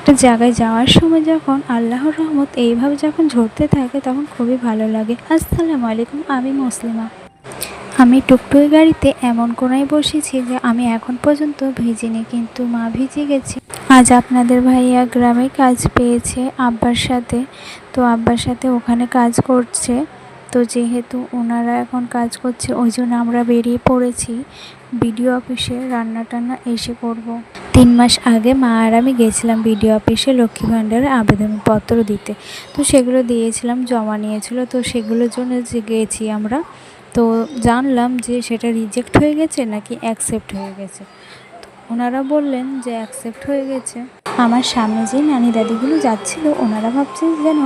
একটা জায়গায় যাওয়ার সময় যখন আল্লাহর রহমত এইভাবে যখন ঝরতে থাকে তখন খুবই ভালো লাগে। আসসালামু আলাইকুম, আমি মুসলিমা। আমি টুকটুকি গাড়িতে এমন কোনায় বসেছি যে আমি এখন পর্যন্ত ভিজিনি, কিন্তু মা ভিজে গেছে। আজ আপনাদের ভাইয়া গ্রামে কাজ পেয়েছে আব্বার সাথে, তো আব্বার সাথে ওখানে কাজ করছে। তো যেহেতু ওনারা এখন কাজ করছে ওই জন্য আমরা বেরিয়ে পড়েছি বিডিও অফিসে রান্না টান্না এসে করব। 3 মাস আগে মা আর আমি গেছিলাম বিডিও অফিসে লক্ষ্মী ভাণ্ডারে আবেদনপত্র দিতে। তো সেগুলো দিয়েছিলাম, জমা নিয়েছিল, তো সেগুলোর জন্য যে গেছি আমরা, তো জানলাম যে সেটা রিজেক্ট হয়ে গেছে নাকি অ্যাকসেপ্ট হয়ে গেছে। তো ওনারা বললেন যে অ্যাকসেপ্ট হয়ে গেছে। আমার সামনে যে নানি দাদিগুলো যাচ্ছিল ওনারা ভাবছে যেন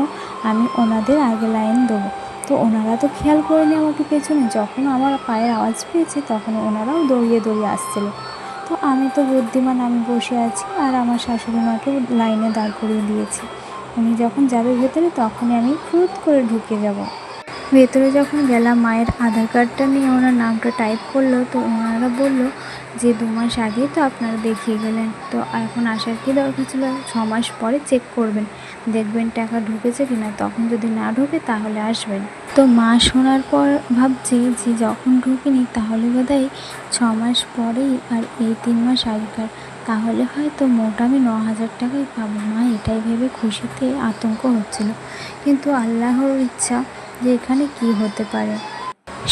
আমি ওনাদের আগে লাইন দেবো। তো ওনারা তো খেয়াল করেনি আমাকে পেছনে, যখন আমার পায়ের আওয়াজ পেয়েছে তখন ওনারাও দৌড়িয়ে দৌড়িয়ে আসছিল। তো আমি তো বুদ্ধিমান, আমি বসে আছি আর আমার শাশুড়ি মাকে লাইনে দাঁড় করিয়ে দিয়েছি। উনি যখন যাবে ভেতরে তখনই আমি ফুরুত করে ঢুকে যাব। ভেতরে যখন গেলাম মায়ের আধার কার্ডটা নিয়ে ওনার নামটা টাইপ করলো, তো ওনারা বললো যে 2 মাস আগেই তো আপনারা দেখিয়ে গেলেন, তো এখন আসার কী দরকার ছিল, 6 মাস পরে চেক করবেন, দেখবেন টাকা ঢুকেছে কিনা, তখন যদি না ঢোকে তাহলে আসবেন। তো মা শোনার পর ভাবছি যে যখন ঢুকিনি তাহলে বোধহয় 6 মাস পরেই, আর এই 3 মাস আগেকার, তাহলে হয়তো মোট আমি 9,000 টাকাই পাবো। মা এটাই ভেবে খুশিতে আতঙ্ক হচ্ছিল, কিন্তু আল্লাহর ইচ্ছা যে এখানে কি হতে পারে।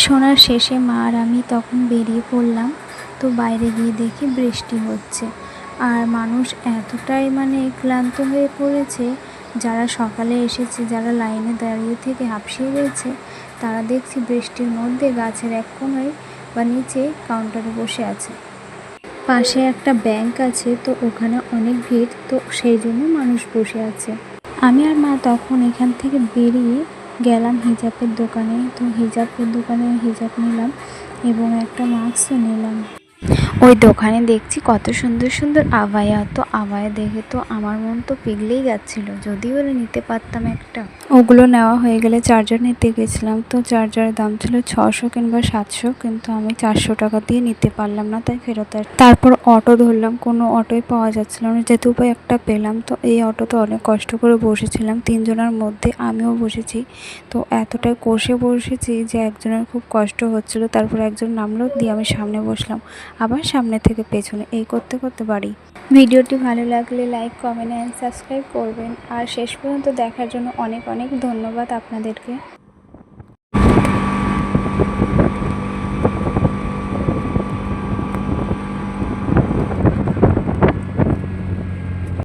শোনার শেষে মা আর আমি তখন বেরিয়ে পড়লাম। তো বাইরে গিয়ে দেখি বৃষ্টি হচ্ছে, আর মানুষ এতটাই ক্লান্ত হয়ে পড়েছে, যারা সকালে এসেছে, যারা লাইনে দাঁড়িয়ে থেকে হাঁপিয়ে গেছে, তারা দেখছি বৃষ্টির মধ্যে গাছের এক কোণায় বা নিচে কাউন্টারে বসে আছে। পাশে একটা ব্যাংক আছে, তো ওখানে অনেক ভিড়, তো সেই জন্য মানুষ বসে আছে। আমি আর মা তখন এখান থেকে বেরিয়ে গেলাম হিজাবের দোকানে। তো হিজাবের দোকানে হিজাব নিলাম এবং একটা মাস্কও নিলাম। ওই দোকানে দেখছি কত সুন্দর সুন্দর আবায়া, তো আবায়া দেখে তো আমার মন তো পিঘলেই যাচ্ছিল, যদি ওরা নিতে পারতাম একটা। ওগুলো নেওয়া হয়ে গেলে চার্জার নিতে গেছিলাম, তো চার্জারের দাম ছিল 600 কিংবা 700, কিন্তু আমি 400 টাকা দিয়ে নিতে পারলাম না, তাই ফেরত আসি। তারপর অটো ধরলাম, কোনো অটোই পাওয়া যাচ্ছিল না, যেহেতু উপায় একটা পেলাম। তো এই অটোতে অনেক কষ্ট করে বসেছিলাম, 3 জনের মধ্যে আমিও বসেছি। তো এতটাই কষে বসেছি যে একজনের খুব কষ্ট হচ্ছিল, তারপর একজন নামলো, দিয়ে আমি সামনে বসলাম, আবার সামনে থেকে পেছনে, এই করতে করতে বাড়ি। ভিডিওটি ভালো লাগলে লাইক, কমেন্ট অ্যান্ড সাবস্ক্রাইব করবেন, আর শেষ পর্যন্ত দেখার জন্য অনেক অনেক ধন্যবাদ আপনাদেরকে।